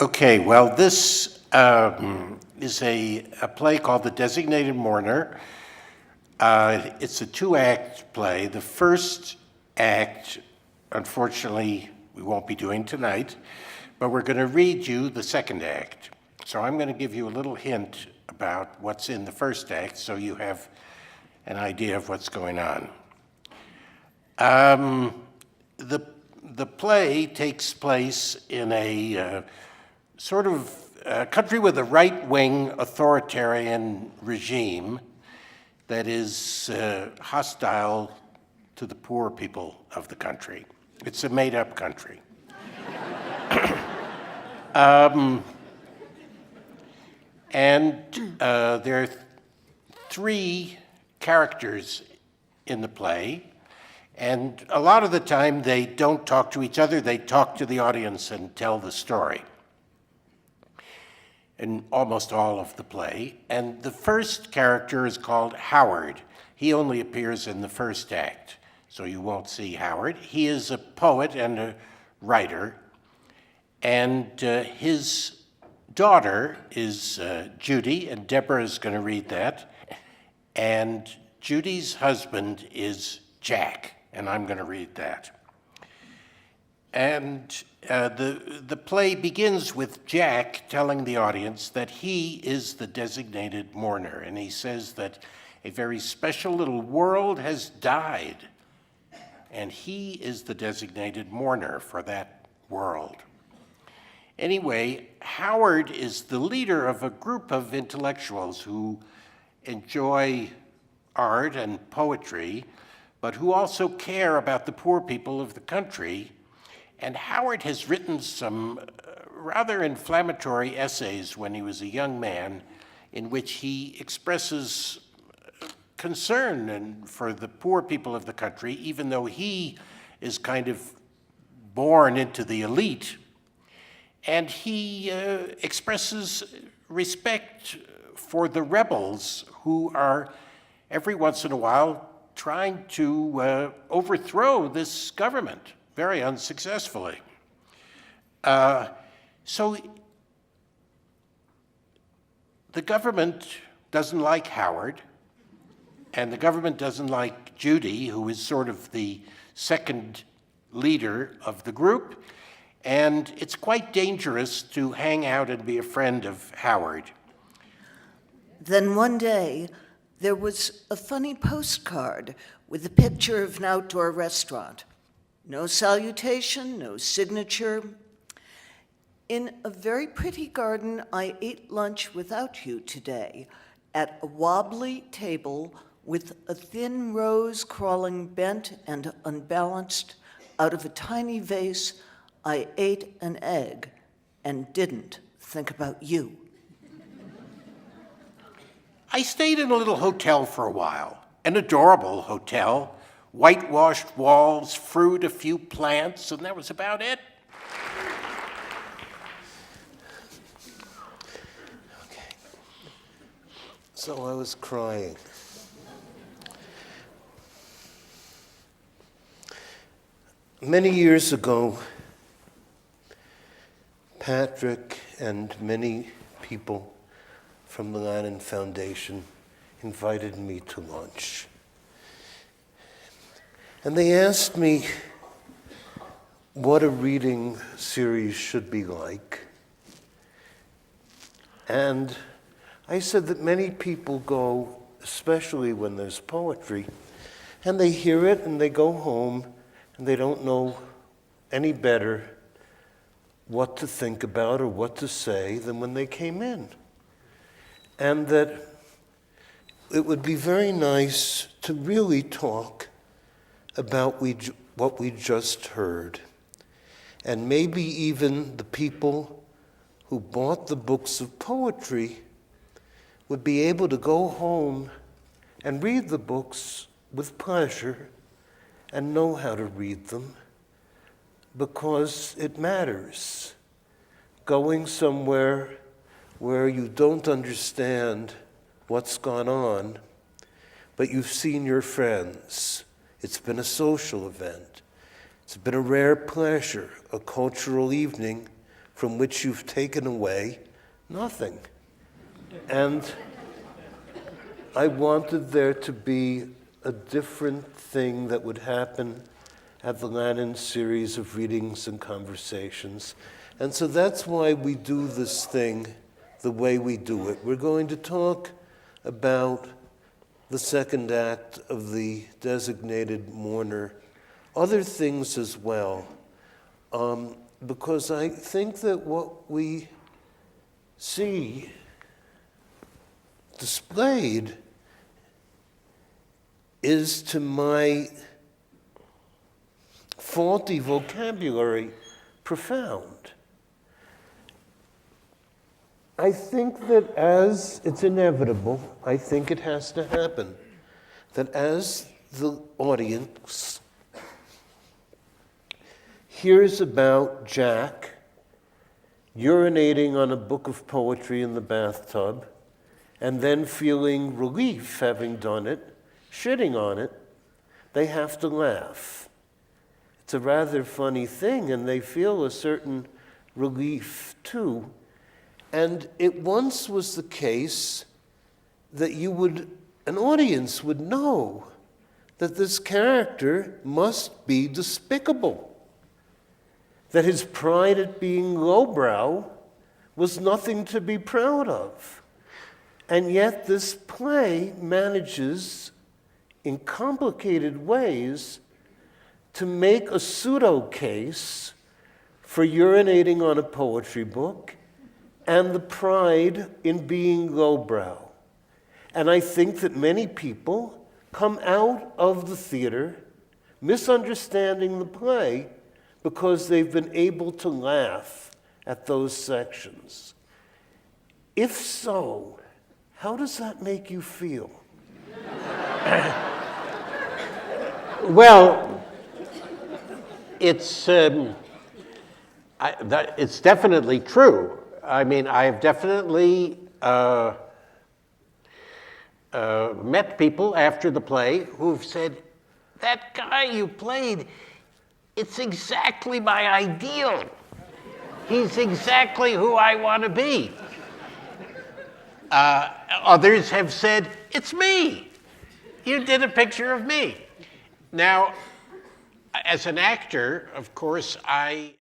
Okay, well, this is a play called The Designated Mourner. It's a two-act play. The first act, unfortunately, we won't be doing tonight, but we're going to read you the second act. So I'm going to give you a little hint about what's in the first act so you have an idea of what's going on. The play takes place in a sort of country with a right-wing authoritarian regime that is hostile to the poor people of the country. It's a made-up country. There are three characters in the play, and a lot of the time they don't talk to each other, they talk to the audience and tell the story in almost all of the play. And the first character is called Howard. He only appears in the first act, so you won't see Howard. He is a poet and a writer, and his daughter is Judy, and Deborah is going to read that. And Judy's husband is Jack, and I'm going to read that. And the play begins with Jack telling the audience that he is the designated mourner, and he says that a very special little world has died, and he is the designated mourner for that world. Anyway, Howard is the leader of a group of intellectuals who enjoy art and poetry, but who also care about the poor people of the country. And Howard has written some rather inflammatory essays when he was a young man in which he expresses concern for the poor people of the country, even though he is kind of born into the elite. And he expresses respect for the rebels who are every once in a while trying to overthrow this government, very unsuccessfully. So the government doesn't like Howard, and the government doesn't like Judy, who is sort of the second leader of the group, and it's quite dangerous to hang out and be a friend of Howard. Then one day, there was a funny postcard with a picture of an outdoor restaurant. No salutation, no signature. In a very pretty garden, I ate lunch without you today at a wobbly table with a thin rose crawling bent and unbalanced out of a tiny vase. I ate an egg and didn't think about you. I stayed in a little hotel for a while, an adorable hotel, whitewashed walls, fruit, a few plants, and that was about it. Okay. So I was crying. Many years ago, Patrick and many people from the Lannan Foundation invited me to lunch. And they asked me what a reading series should be like. And I said that many people go, especially when there's poetry, and they hear it and they go home and they don't know any better what to think about or what to say than when they came in. And that it would be very nice to really talk about what we just heard. And maybe even the people who bought the books of poetry would be able to go home and read the books with pleasure and know how to read them, because it matters. Going somewhere where you don't understand what's gone on, but you've seen your friends. It's been a social event. It's been a rare pleasure, a cultural evening from which you've taken away nothing. And I wanted there to be a different thing that would happen at the Lannan series of readings and conversations. And so that's why we do this thing the way we do it. We're going to talk about the second act of the Designated Mourner, other things as well, because I think that what we see displayed is, to my faulty vocabulary, profound. I think that as it's inevitable, I think it has to happen, that as the audience hears about Jack urinating on a book of poetry in the bathtub, and then feeling relief having done it, shitting on it, they have to laugh. It's a rather funny thing, and they feel a certain relief too. And it once was the case that an audience would know that this character must be despicable, that his pride at being lowbrow was nothing to be proud of. And yet this play manages, in complicated ways, to make a pseudo case for urinating on a poetry book and the pride in being lowbrow. And I think that many people come out of the theater misunderstanding the play because they've been able to laugh at those sections. If so, how does that make you feel? Well, it's definitely true. I mean, I've definitely met people after the play who've said, that guy you played, it's exactly my ideal. He's exactly who I want to be. Others have said, it's me. You did a picture of me. Now, as an actor, of course, I